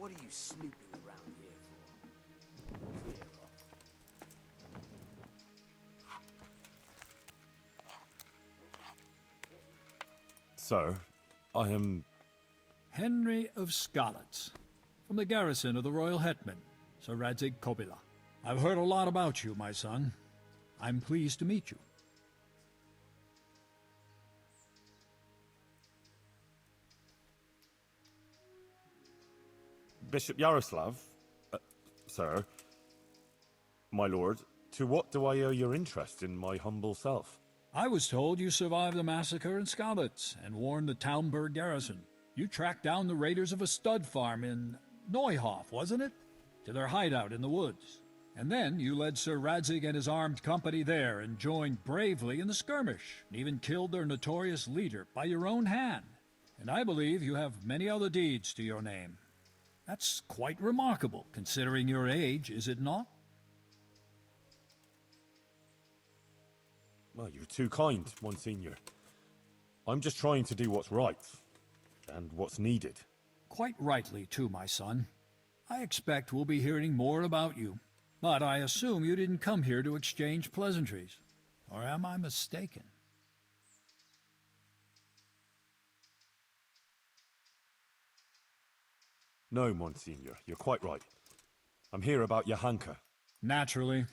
What are you snooping around here for? Clear off. Sir, I am... Henry of Skalitz, from the garrison of the Royal Hetman, Sir Radzig Kobyla. I've heard a lot about you, my son. I'm pleased to meet you. Bishop Yaroslav? Sir, my lord, to what do I owe your interest in my humble self? I was told you survived the massacre in Skalitz and warned the Townburg garrison. You tracked down the raiders of a stud farm in Neuhof, wasn't it? To their hideout in the woods. And then you led Sir Radzig and his armed company there and joined bravely in the skirmish, and even killed their notorious leader by your own hand. And I believe you have many other deeds to your name. That's quite remarkable, considering your age, is it not? Well, you're too kind, Monsignor. I'm just trying to do what's right, and what's needed. Quite rightly, too, my son. I expect we'll be hearing more about you. But I assume you didn't come here to exchange pleasantries. Or am I mistaken? No, Monsignor, you're quite right. I'm here about Johanka. Naturally.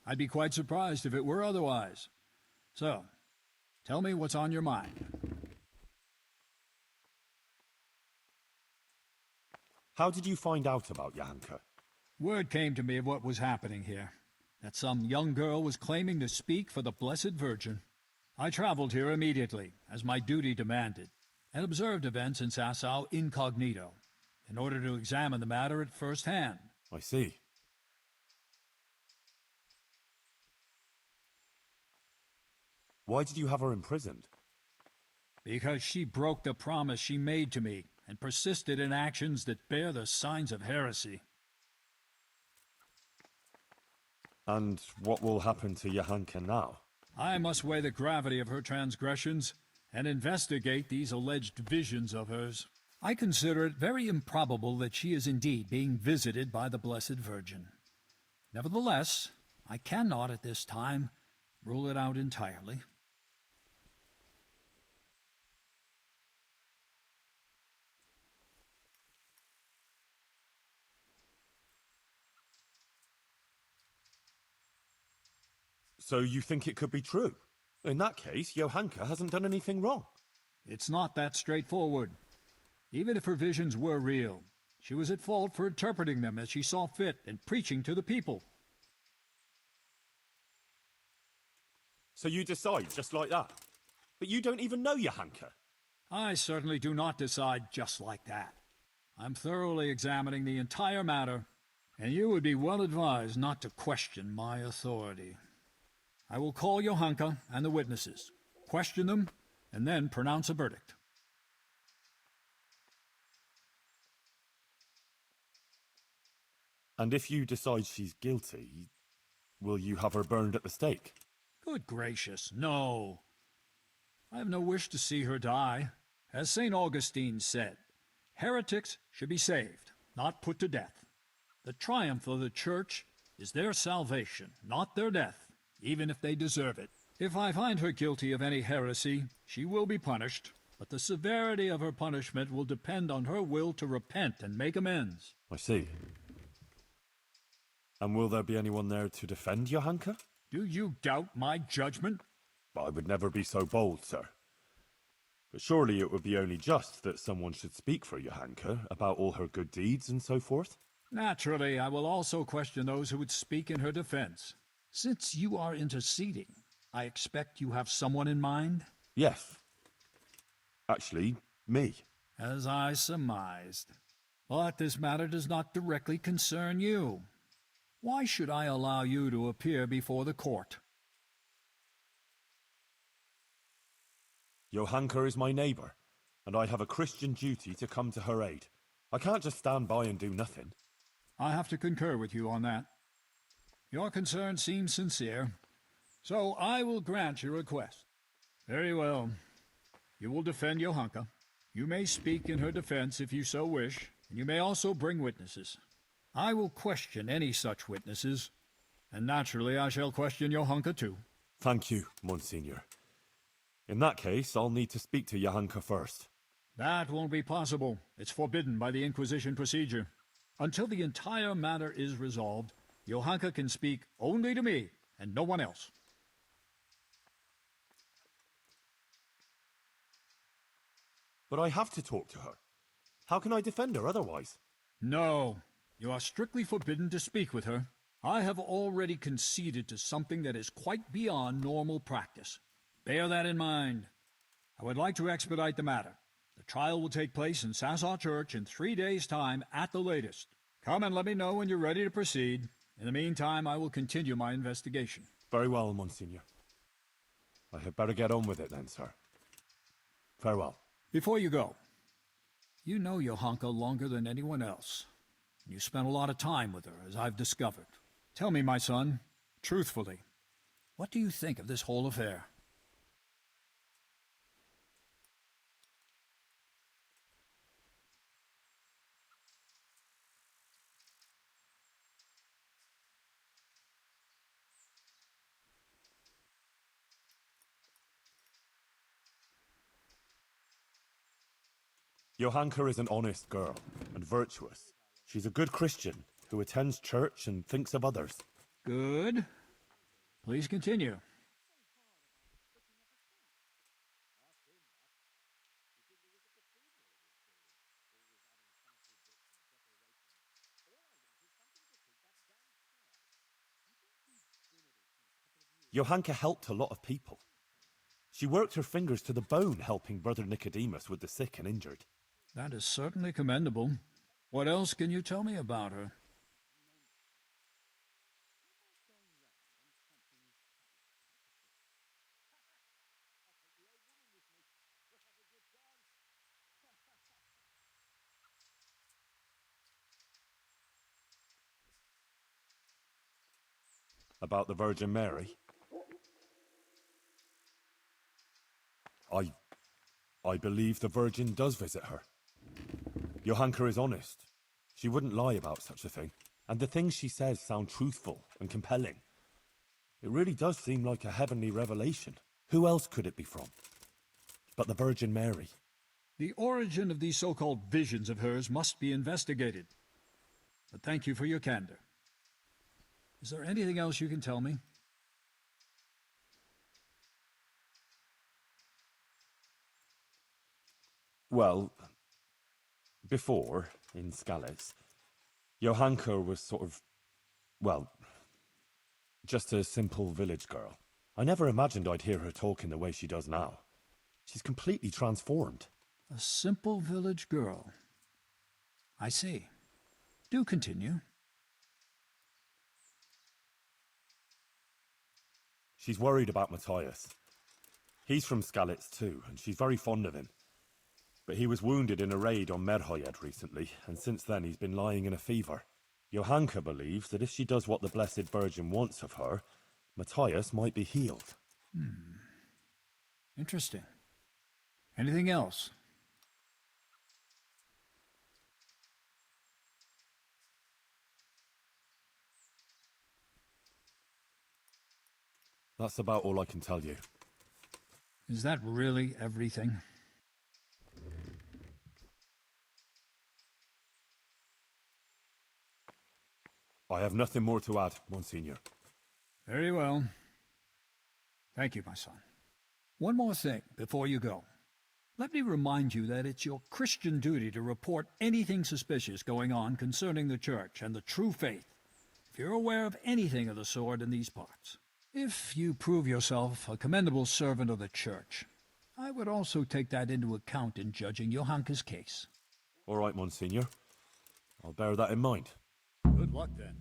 I'd be quite surprised if it were otherwise. So, tell me what's on your mind. How did you find out about Johanka? Word came to me of what was happening here. That some young girl was claiming to speak for the Blessed Virgin. I traveled here immediately, as my duty demanded, and observed events in Sasau incognito, in order to examine the matter at first hand. I see. Why did you have her imprisoned? Because she broke the promise she made to me, and persisted in actions that bear the signs of heresy. And what will happen to Johanka now? I must weigh the gravity of her transgressions, and investigate these alleged visions of hers. I consider it very improbable that she is indeed being visited by the Blessed Virgin. Nevertheless, I cannot at this time rule it out entirely. So you think it could be true? In that case, Johanka hasn't done anything wrong. It's not that straightforward. Even if her visions were real, she was at fault for interpreting them as she saw fit and preaching to the people. So you decide just like that? But you don't even know Johanka. I certainly do not decide just like that. I'm thoroughly examining the entire matter, and you would be well advised not to question my authority. I will call Johanka and the witnesses, question them, and then pronounce a verdict. And if you decide she's guilty, will you have her burned at the stake? Good gracious, no. I have no wish to see her die. As St. Augustine said, heretics should be saved, not put to death. The triumph of the Church is their salvation, not their death, even if they deserve it. If I find her guilty of any heresy, she will be punished, but the severity of her punishment will depend on her will to repent and make amends. I see. And will there be anyone there to defend Johanka? Do you doubt my judgment? I would never be so bold, sir. But surely it would be only just that someone should speak for Johanka about all her good deeds and so forth? Naturally, I will also question those who would speak in her defense. Since you are interceding, I expect you have someone in mind? Yes. Actually, me. As I surmised. But this matter does not directly concern you. Why should I allow you to appear before the court? Johanka is my neighbor, and I have a Christian duty to come to her aid. I can't just stand by and do nothing. I have to concur with you on that. Your concern seems sincere, so I will grant your request. Very well. You will defend Johanka. You may speak in her defense if you so wish, and you may also bring witnesses. I will question any such witnesses, and naturally I shall question Johanka too. Thank you, Monsignor. In that case, I'll need to speak to Johanka first. That won't be possible. It's forbidden by the Inquisition procedure. Until the entire matter is resolved, Johanka can speak only to me, and no one else. But I have to talk to her. How can I defend her otherwise? No, you are strictly forbidden to speak with her. I have already conceded to something that is quite beyond normal practice. Bear that in mind. I would like to expedite the matter. The trial will take place in Sassaw Church in 3 days' time at the latest. Come and let me know when you're ready to proceed. In the meantime, I will continue my investigation. Very well, Monsignor. I had better get on with it then, sir. Farewell. Before you go, you know Johanka longer than anyone else. You spent a lot of time with her, as I've discovered. Tell me, my son, truthfully, what do you think of this whole affair? Johanka is an honest girl and virtuous. She's a good Christian who attends church and thinks of others. Good. Please continue. Johanka helped a lot of people. She worked her fingers to the bone helping Brother Nicodemus with the sick and injured. That is certainly commendable. What else can you tell me about her? About the Virgin Mary? I believe the Virgin does visit her. Johanka is honest. She wouldn't lie about such a thing. And the things she says sound truthful and compelling. It really does seem like a heavenly revelation. Who else could it be from? But the Virgin Mary. The origin of these so-called visions of hers must be investigated. But thank you for your candor. Is there anything else you can tell me? Well, before, in Skalitz, Johanka was sort of, well, just a simple village girl. I never imagined I'd hear her talking the way she does now. She's completely transformed. A simple village girl. I see. Do continue. She's worried about Matthias. He's from Skalitz too, and she's very fond of him. But he was wounded in a raid on Merhojed recently, and since then he's been lying in a fever. Johanka believes that if she does what the Blessed Virgin wants of her, Matthias might be healed. Interesting. Anything else? That's about all I can tell you. Is that really everything? I have nothing more to add, Monsignor. Very well. Thank you, my son. One more thing before you go. Let me remind you that it's your Christian duty to report anything suspicious going on concerning the Church and the true faith, if you're aware of anything of the sort in these parts. If you prove yourself a commendable servant of the Church, I would also take that into account in judging Johanka's case. All right, Monsignor. I'll bear that in mind. Good luck, then.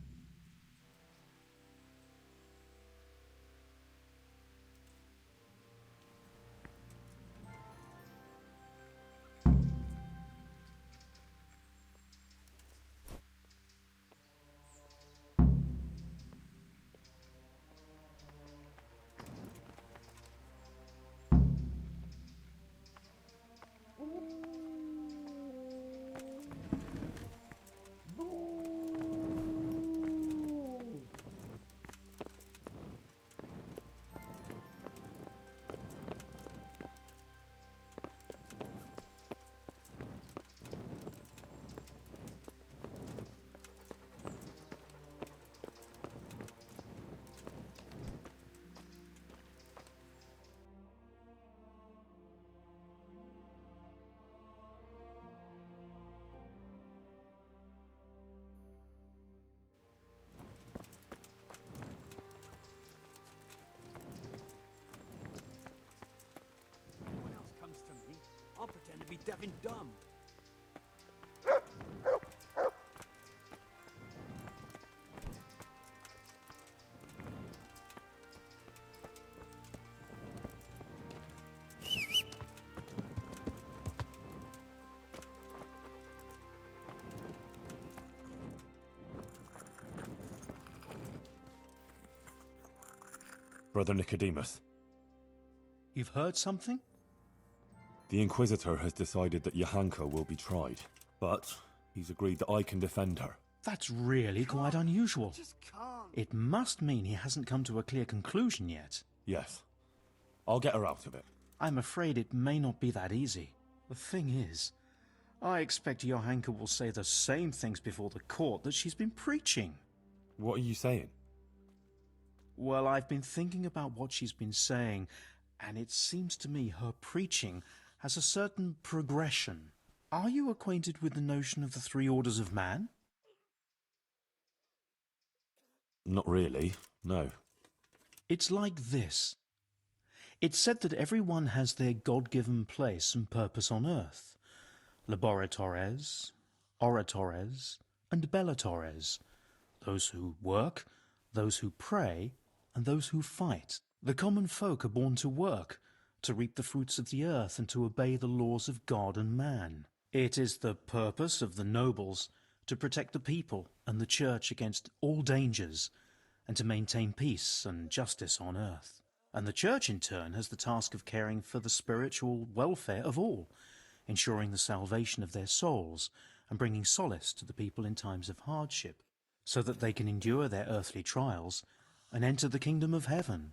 I'd be deaf and dumb. Brother Nicodemus, You've heard something? the Inquisitor has decided that Johanka will be tried, but he's agreed that I can defend her. That's really quite unusual. Just calm. It must mean he hasn't come to a clear conclusion yet. Yes. I'll get her out of it. I'm afraid it may not be that easy. The thing is, I expect Johanka will say the same things before the court that she's been preaching. What are you saying? Well, I've been thinking about what she's been saying, and it seems to me her preaching has a certain progression. Are you acquainted with the notion of the three orders of man? Not really, no. It's like this. It's said that everyone has their God-given place and purpose on earth. Laboratores, oratores, and bellatores. Those who work, those who pray, and those who fight. The common folk are born to work, to reap the fruits of the earth, and to obey the laws of God and man. It is the purpose of the nobles to protect the people and the church against all dangers, and to maintain peace and justice on earth. And the church, in turn, has the task of caring for the spiritual welfare of all, ensuring the salvation of their souls, and bringing solace to the people in times of hardship, so that they can endure their earthly trials and enter the kingdom of heaven.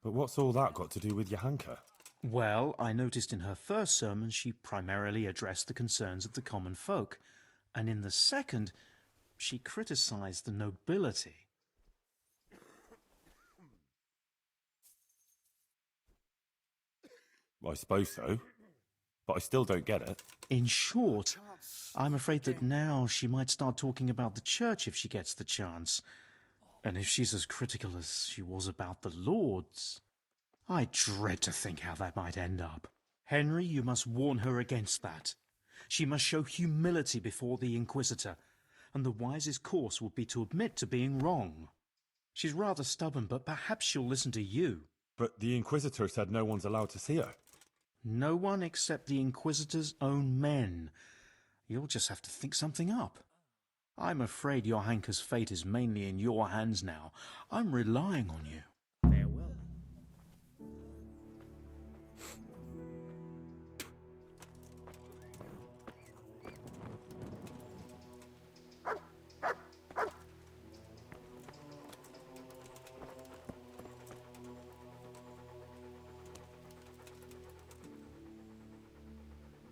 But what's all that got to do with Johanka? Well, I noticed in her first sermon she primarily addressed the concerns of the common folk, and in the second, she criticized the nobility. I suppose so, but I still don't get it. In short, I'm afraid that now she might start talking about the church if she gets the chance. And if she's as critical as she was about the lords, I dread to think how that might end up. Henry, you must warn her against that. She must show humility before the Inquisitor, and the wisest course would be to admit to being wrong. She's rather stubborn, but perhaps she'll listen to you. But the Inquisitor said no one's allowed to see her. No one except the Inquisitor's own men. You'll just have to think something up. I'm afraid Johanka's fate is mainly in your hands now. I'm relying on you. Farewell.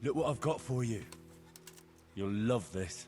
Look what I've got for you. You'll love this.